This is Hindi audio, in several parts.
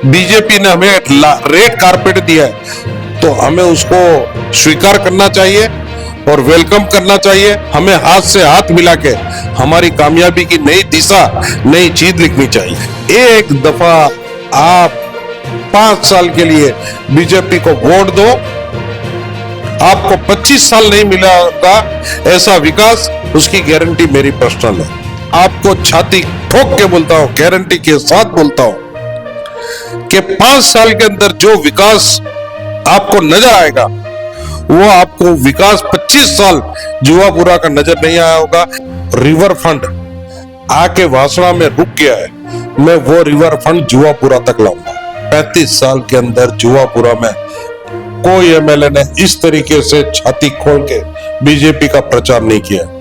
बीजेपी ने हमें रेड कारपेट दिया है तो हमें उसको स्वीकार करना चाहिए और वेलकम करना चाहिए। हमें हाथ से हाथ मिला के हमारी कामयाबी की नई दिशा, नई चीज लिखनी चाहिए। एक दफा आप 5 साल के लिए बीजेपी को वोट दो, आपको 25 साल नहीं मिला होगा ऐसा विकास, उसकी गारंटी मेरी पर्सनल है। आपको छाती ठोक के बोलता हूं, गारंटी के साथ बोलता हूं कि 5 साल के अंदर जो विकास आपको नजर आएगा वो आपको विकास 25 साल जुवापुरा का नजर नहीं आया होगा। रिवर फ्रंट आके वासना में रुक गया है, मैं वो रिवर फ्रंट जुवापुरा तक लाऊंगा। 35 साल के अंदर जुवापुरा में कोई एमएलए ने इस तरीके से छाती खोल के बीजेपी का प्रचार नहीं किया।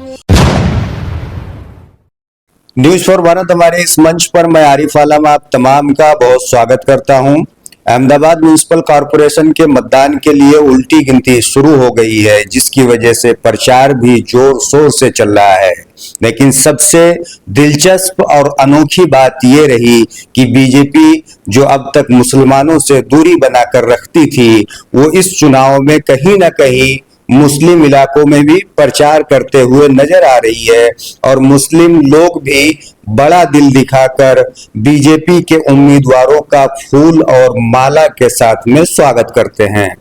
न्यूज फॉर भारत हमारे इस मंच पर मैं आरिफ आलम आप तमाम का बहुत स्वागत करता हूं। अहमदाबाद म्युनिसिपल कॉरपोरेशन के मतदान के लिए उल्टी गिनती शुरू हो गई है, जिसकी वजह से प्रचार भी जोर शोर से चल रहा है। लेकिन सबसे दिलचस्प और अनोखी बात यह रही कि बीजेपी जो अब तक मुसलमानों से दूरी बनाकर रखती थी, वो इस चुनाव में कहीं ना कहीं मुस्लिम इलाकों में भी प्रचार करते हुए नजर आ रही है और मुस्लिम लोग भी बड़ा दिल दिखाकर बीजेपी के उम्मीदवारों का फूल और माला के साथ में स्वागत करते हैं।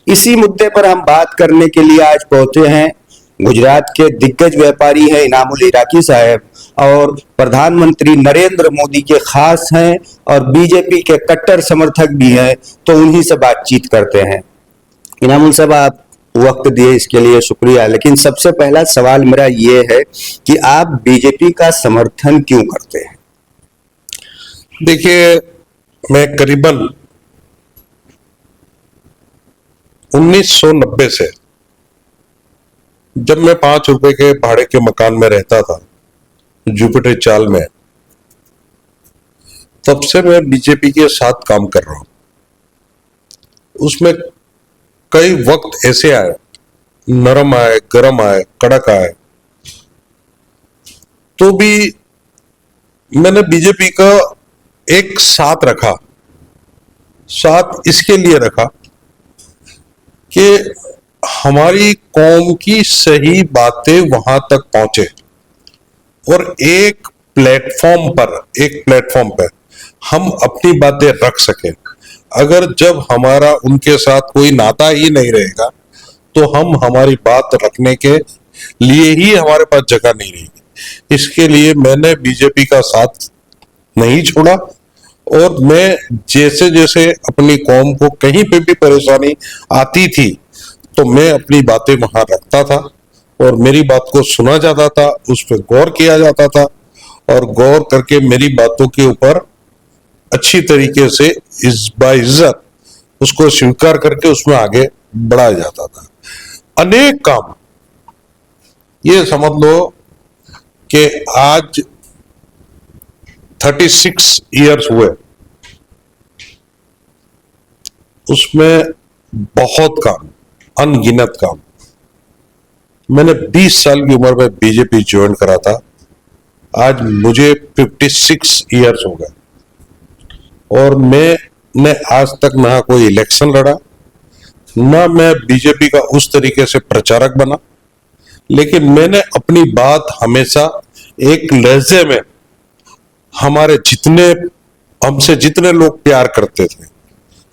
इसी मुद्दे पर हम बात करने के लिए आज पहुंचे हैं। गुजरात के दिग्गज व्यापारी हैं इनामुल इराकी साहब और प्रधानमंत्री नरेंद्र मोदी के खास हैं और बीजेपी के कट्टर समर्थक भी हैं, तो उन्हीं से बातचीत करते हैं। इनामुल साहब, आप वक्त दिए इसके लिए शुक्रिया। लेकिन सबसे पहला सवाल मेरा ये है कि आप बीजेपी का समर्थन क्यों करते हैं? देखिए, मैं करीबन 1990 से, जब मैं 5 रुपए के भाड़े के मकान में रहता था जुपिटर चाल में, तब से मैं बीजेपी के साथ काम कर रहा हूं। उसमें कई वक्त ऐसे आए, नरम आए, गरम आए, कड़क आए, तो भी मैंने बीजेपी का एक साथ रखा। साथ इसके लिए रखा कि हमारी कौम की सही बातें वहां तक पहुंचे और एक प्लेटफॉर्म पर हम अपनी बातें रख सकें। अगर जब हमारा उनके साथ कोई नाता ही नहीं रहेगा तो हम हमारी बात रखने के लिए ही हमारे पास जगह नहीं रहेगी। इसके लिए मैंने बीजेपी का साथ नहीं छोड़ा और मैं जैसे जैसे अपनी कौम को कहीं पे भी परेशानी आती थी तो मैं अपनी बातें वहां रखता था और मेरी बात को सुना जाता था, उस पर गौर किया जाता था और गौर करके मेरी बातों के ऊपर अच्छी तरीके से बाइज्जत उसको स्वीकार करके उसमें आगे बढ़ाया जाता था। अनेक काम, ये समझ लो कि आज 36 इयर्स हुए, उसमें बहुत काम, अनगिनत काम। मैंने 20 साल की उम्र में बीजेपी ज्वाइन करा था, आज मुझे 56 इयर्स हो गए और मैंने आज तक ना कोई इलेक्शन लड़ा, ना मैं बीजेपी का उस तरीके से प्रचारक बना, लेकिन मैंने अपनी बात हमेशा एक लहजे में हमसे जितने लोग प्यार करते थे,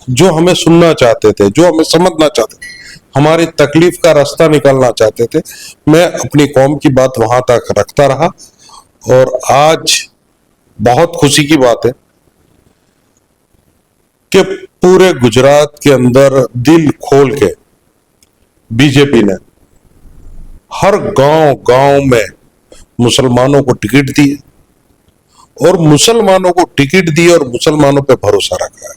जो हमें सुनना चाहते थे, जो हमें समझना चाहते थे, हमारी तकलीफ का रास्ता निकालना चाहते थे, मैं अपनी कौम की बात वहां तक रखता रहा। और आज बहुत खुशी की बात है कि पूरे गुजरात के अंदर दिल खोल के बीजेपी ने हर गांव में मुसलमानों को टिकट दी और मुसलमानों को टिकट दी और मुसलमानों पे भरोसा रखा है।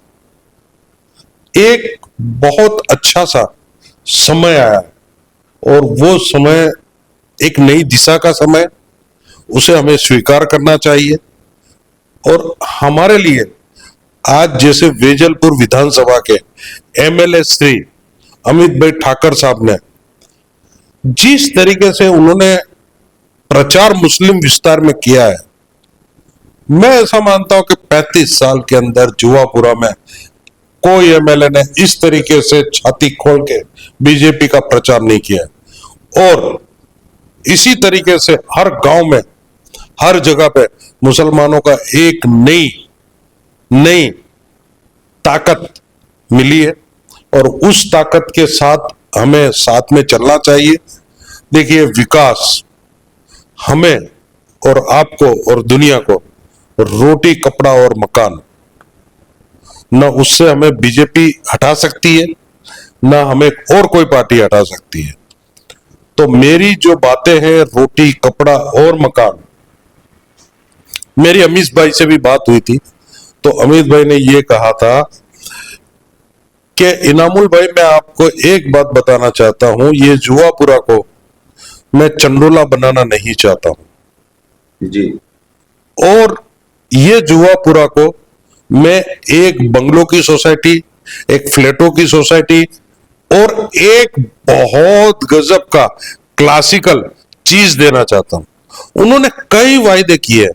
एक बहुत अच्छा सा समय आया और वो समय एक नई दिशा का समय, उसे हमें स्वीकार करना चाहिए। और हमारे लिए आज जैसे वेजलपुर विधानसभा के एमएलए श्री अमित भाई ठाकर साहब ने जिस तरीके से उन्होंने प्रचार मुस्लिम विस्तार में किया है, मैं ऐसा मानता हूं कि 35 साल के अंदर जुआपुरा में कोई एमएलए ने इस तरीके से छाती खोल के बीजेपी का प्रचार नहीं किया और इसी तरीके से हर गांव में, हर जगह पे मुसलमानों का एक नई ताकत मिली है और उस ताकत के साथ हमें साथ में चलना चाहिए। देखिए, विकास हमें और आपको और दुनिया को रोटी, कपड़ा और मकान, न उससे हमें बीजेपी हटा सकती है, न हमें और कोई पार्टी हटा सकती है। तो मेरी जो बातें हैं रोटी, कपड़ा और मकान, मेरी अमीश भाई से भी बात हुई थी तो अमित भाई ने ये कहा था कि इनामुल भाई, मैं आपको एक बात बताना चाहता हूं, ये जुआपुरा को मैं चंडोला बनाना नहीं चाहता हूं जी। और ये जुआपुरा को मैं एक बंगलों की सोसाइटी, एक फ्लैटों की सोसाइटी और एक बहुत गजब का क्लासिकल चीज देना चाहता हूं। उन्होंने कई वायदे किए।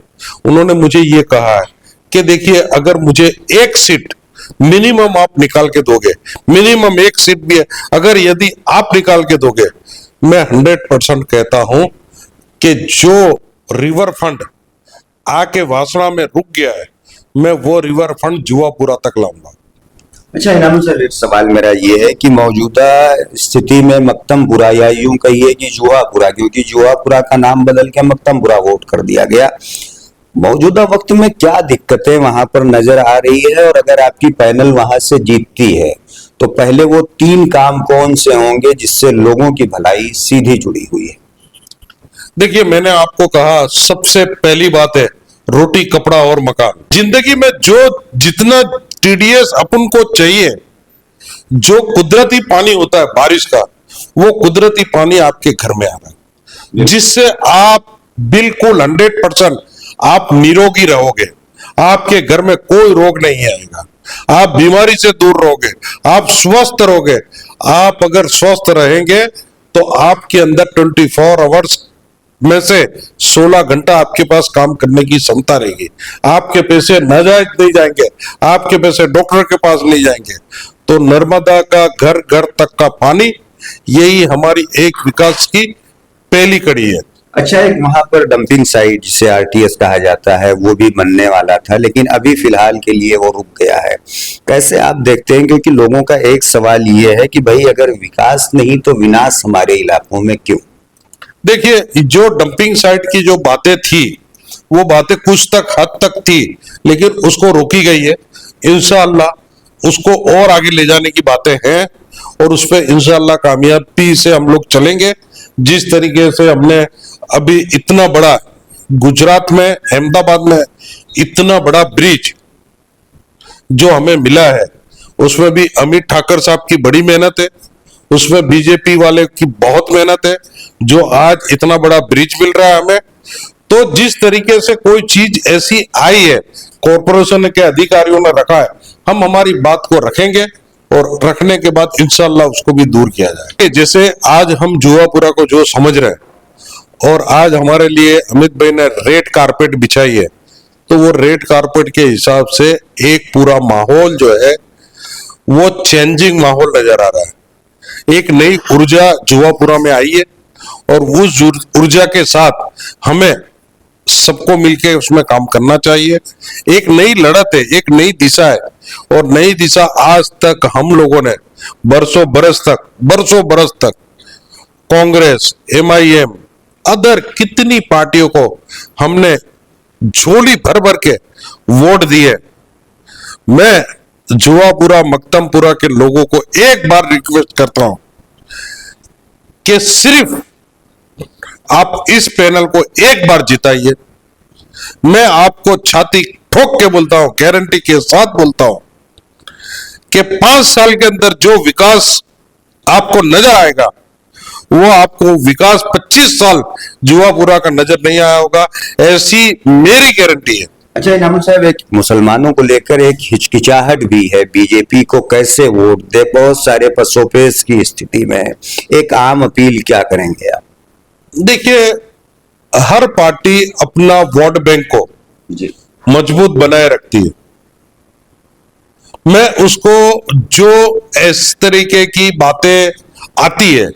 उन्होंने मुझे ये कहा है कि देखिए, अगर मुझे एक सीट मिनिमम आप निकाल के दोगे, मिनिमम एक सीट भी है, अगर यदि आप निकाल के दोगे, मैं 100% कहता हूं कि जो रिवर फंड आके वासना में रुक गया है, मैं वो रिवर फंड जुआपुरा तक लाऊंगा। अच्छा इनाम सर, एक सवाल मेरा ये है कि मौजूदा स्थिति में मक्तमपुरा, या यूं कहिए कि जुआपुरा, क्योंकि जुआपुरा का नाम बदल के मक्तमपुरा वोट कर दिया गया, मौजूदा वक्त में क्या दिक्कतें वहां पर नजर आ रही है, और अगर आपकी पैनल वहां से जीतती है तो पहले वो 3 काम कौन से होंगे जिससे लोगों की भलाई सीधी जुड़ी हुई है? देखिए, मैंने आपको कहा सबसे पहली बात है रोटी, कपड़ा और मकान। जिंदगी में जो जितना टीडीएस अपन को चाहिए, जो कुदरती पानी होता है बारिश का, वो कुदरती पानी आपके घर में आ रहा है, जिससे आप बिल्कुल 100% आप निरोगी रहोगे, आपके घर में कोई रोग नहीं आएगा, आप बीमारी से दूर रहोगे, आप स्वस्थ रहोगे। आप अगर स्वस्थ रहेंगे तो आपके अंदर 24 आवर्स में से 16 घंटा आपके पास काम करने की क्षमता रहेगी। आपके पैसे नाजायज नहीं जाएंगे, आपके पैसे डॉक्टर के पास नहीं जाएंगे। तो नर्मदा का घर घर तक का पानी, यही हमारी एक विकास की पहली कड़ी है। अच्छा, एक वहां पर डंपिंग साइट जिसे आरटीएस कहा जाता है वो भी बनने वाला था, लेकिन अभी फिलहाल के लिए वो रुक गया है। कैसे आप देखते हैं, क्योंकि लोगों का एक सवाल ये है कि भाई अगर विकास नहीं तो विनाश हमारे इलाकों में क्यों? देखिए, जो डंपिंग साइट की जो बातें थी, वो बातें कुछ तक हद तक थी, लेकिन उसको रोकी गई है। इंशाअल्लाह उसको और आगे ले जाने की बातें हैं और उस पर इंशाअल्लाह कामयाबी से हम लोग चलेंगे। जिस तरीके से हमने अभी इतना बड़ा गुजरात में, अहमदाबाद में इतना बड़ा ब्रिज जो हमें मिला है, उसमें भी अमित ठाकर साहब की बड़ी मेहनत है, उसमें बीजेपी वाले की बहुत मेहनत है, जो आज इतना बड़ा ब्रिज मिल रहा है हमें। तो जिस तरीके से कोई चीज ऐसी आई है, कॉरपोरेशन के अधिकारियों ने रखा है, हम हमारी बात को रखेंगे और रखने के बाद इंशाल्लाह उसको भी दूर किया जाए। जैसे आज हम जुआपुरा को जो समझ रहे हैं और आज हमारे लिए अमित भाई ने रेड कारपेट बिछाई है, तो वो रेड कारपेट के हिसाब से एक पूरा माहौल जो है वो चेंजिंग माहौल नजर आ रहा है। एक नई ऊर्जा जुआपुरा में आई है और उस ऊर्जा के साथ हमें सबको मिलकर उसमें काम करना चाहिए। एक नई लड़त है, एक नई दिशा है और नई दिशा आज तक हम लोगों ने बरसों बरस तक कांग्रेस, एमआईएम, अदर कितनी पार्टियों को हमने झोली भर भर के वोट दिए। मैं जुआपुरा, मक्तमपुरा के लोगों को एक बार रिक्वेस्ट करता हूं कि सिर्फ आप इस पैनल को एक बार जिताइए। मैं आपको छाती ठोक के बोलता हूं, गारंटी के साथ बोलता हूं कि 5 साल के अंदर जो विकास आपको नजर आएगा, वो आपको विकास 25 साल जुआपुरा का नजर नहीं आया होगा, ऐसी मेरी गारंटी है। अच्छा इनामुल साहब, एक मुसलमानों को लेकर एक हिचकिचाहट भी है, बीजेपी को कैसे वोट दे, बहुत सारे पसोपेश की स्थिति में है। एक आम अपील क्या करेंगे आप? देखिए, हर पार्टी अपना वोट बैंक को जी मजबूत बनाए रखती है। मैं उसको जो इस तरीके की बातें आती है,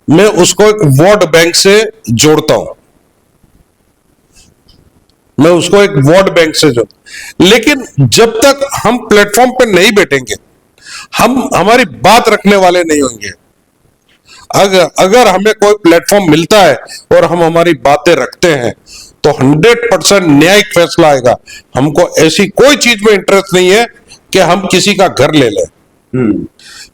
मैं उसको एक वोट बैंक से जोड़ता हूं। मैं उसको एक वोट बैंक से जोड़, लेकिन जब तक हम प्लेटफॉर्म पर नहीं बैठेंगे, हम हमारी बात रखने वाले नहीं होंगे। अगर हमें कोई प्लेटफॉर्म मिलता है और हम हमारी बातें रखते हैं तो 100% न्यायिक फैसला आएगा। हमको ऐसी कोई चीज में इंटरेस्ट नहीं है कि हम किसी का घर ले लें।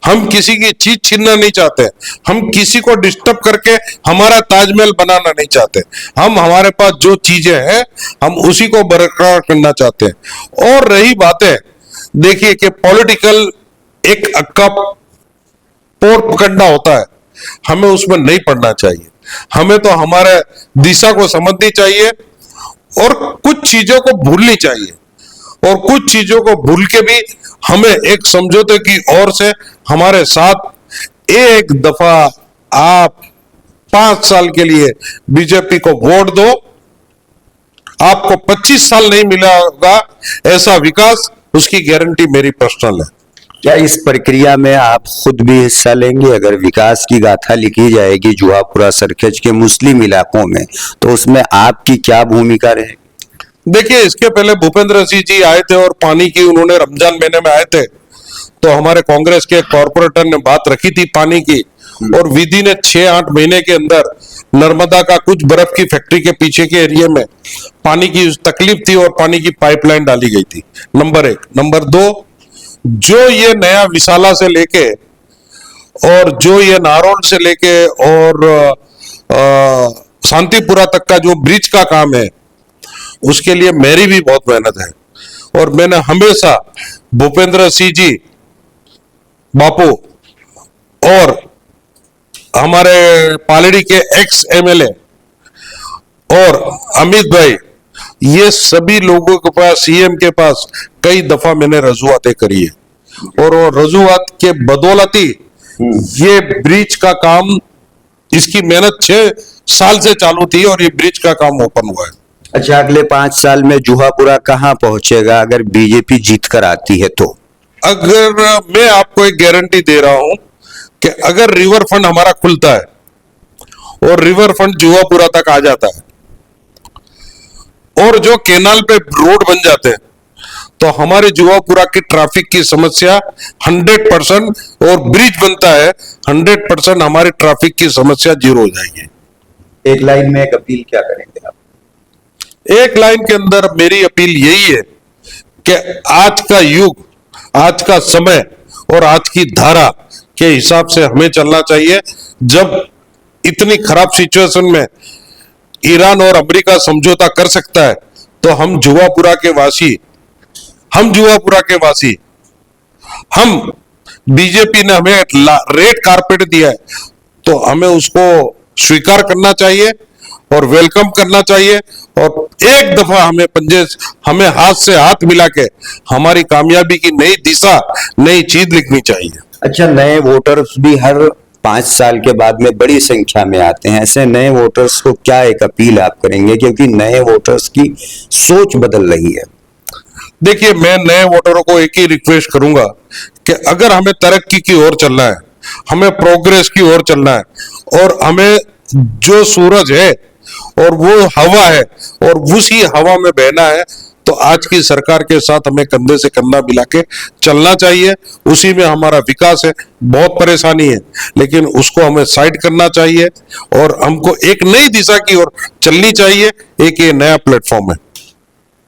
हम किसी की चीज छीनना नहीं चाहते। हम किसी को डिस्टर्ब करके हमारा ताजमहल बनाना नहीं चाहते। हम हमारे पास जो चीजें हैं हम उसी को बरकरार करना चाहते हैं। और रही बातें, देखिए कि पॉलिटिकल एक अक्का पोर पकड़ना होता है, हमें उसमें नहीं पड़ना चाहिए। हमें तो हमारे दिशा को समझनी चाहिए और कुछ चीजों को भूलनी चाहिए। और कुछ चीजों को भूल के भी हमें एक समझौते की ओर से हमारे साथ एक दफा आप 5 साल के लिए बीजेपी को वोट दो। आपको 25 साल नहीं मिला होगा ऐसा विकास, उसकी गारंटी मेरी पर्सनल है। क्या इस प्रक्रिया में आप खुद भी हिस्सा लेंगे? अगर विकास की गाथा लिखी जाएगी जुहापुरा सरखेज के मुस्लिम इलाकों में, तो उसमें आपकी क्या भूमिका रहेगी? देखिए, इसके पहले भूपेंद्र सिंह जी आए थे और पानी की उन्होंने रमजान महीने में आए थे, तो हमारे कांग्रेस के कॉर्पोरेटर ने बात रखी थी पानी की, और विधि ने 6-8 महीने के अंदर नर्मदा का कुछ बर्फ की फैक्ट्री के पीछे के एरिया में पानी की तकलीफ थी और पानी की पाइपलाइन डाली गई थी। नंबर 1। नंबर 2, जो ये नया विशाला से लेके और जो ये नारोल से लेके और शांतिपुरा तक का जो ब्रिज का काम है, उसके लिए मेरी भी बहुत मेहनत है। और मैंने हमेशा भूपेंद्र सिंह जी बापू और हमारे पालड़ी के एक्स एमएलए और अमित भाई, ये सभी लोगों के पास, सीएम के पास कई दफा मैंने रजूआतें करी है। और वो रजूआत के बदौलत ही ये ब्रिज का काम, इसकी मेहनत 6 साल से चालू थी और ये ब्रिज का काम ओपन हुआ है। अच्छा, अगले 5 साल में जुहापुरा कहां पहुंचेगा अगर बीजेपी जीत कर आती है तो? अगर मैं आपको एक गारंटी दे रहा हूं कि अगर रिवर फ्रंट हमारा खुलता है और रिवर फ्रंट जुहापुरा तक आ जाता है और जो केनाल पे रोड बन जाते हैं, तो हमारे जुहापुरा की ट्रैफिक की समस्या 100%, और ब्रिज बनता है 100%, हमारी ट्रैफिक की समस्या 0 हो जाएगी। एक लाइन में एक अपील क्या करेंगे आप? एक लाइन के अंदर मेरी अपील यही है कि आज का युग, आज का समय और आज की धारा के हिसाब से हमें चलना चाहिए। जब इतनी खराब सिचुएशन में ईरान और अमेरिका समझौता कर सकता है, तो हम जुहापुरा के वासी, हम बीजेपी ने हमें रेड कारपेट दिया है, तो हमें उसको स्वीकार करना चाहिए और वेलकम करना चाहिए। और एक दफा हमें हाथ से हाथ मिला के हमारी कामयाबी की नई दिशा, नई चीज लिखनी चाहिए। अच्छा, नए वोटर्स भी हर 5 साल के बाद में बड़ी संख्या में आते हैं। ऐसे नए वोटर्स को क्या एक अपील आप करेंगे, क्योंकि नए वोटर्स की सोच बदल रही है? देखिए, मैं नए वोटरों को एक ही रिक्वेस्ट करूंगा कि अगर हमें तरक्की की ओर चलना है, हमें प्रोग्रेस की ओर चलना है, और हमें जो सूरज है और वो हवा है और उसी हवा में बहना है, तो आज की सरकार के साथ हमें कंधे से कंधा मिला के चलना चाहिए। उसी में हमारा विकास है। बहुत परेशानी है, लेकिन उसको हमें साइड करना चाहिए और हमको एक नई दिशा की ओर चलनी चाहिए। एक ये नया प्लेटफॉर्म है।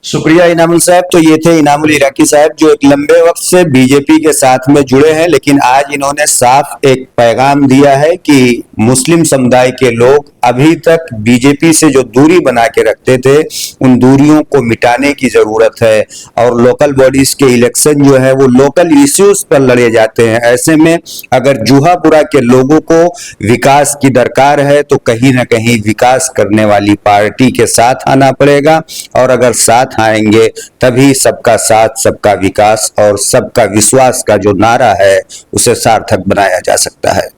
शुक्रिया इनामुल साहब। तो ये थे इनामुल इराकी साहब, जो एक लंबे वक्त से बीजेपी के साथ में जुड़े हैं, लेकिन आज इन्होंने साफ एक पैगाम दिया है कि मुस्लिम समुदाय के लोग अभी तक बीजेपी से जो दूरी बना के रखते थे, उन दूरियों को मिटाने की जरूरत है। और लोकल बॉडीज के इलेक्शन जो है वो लोकल इश्यूज पर लड़े जाते हैं। ऐसे में अगर जुहापुरा के लोगों को विकास की दरकार है, तो कहीं ना कहीं विकास करने वाली पार्टी के साथ आना पड़ेगा। और अगर साथ आएंगे तभी सबका साथ, सबका विकास और सबका विश्वास का जो नारा है उसे सार्थक बनाया जा सकता है।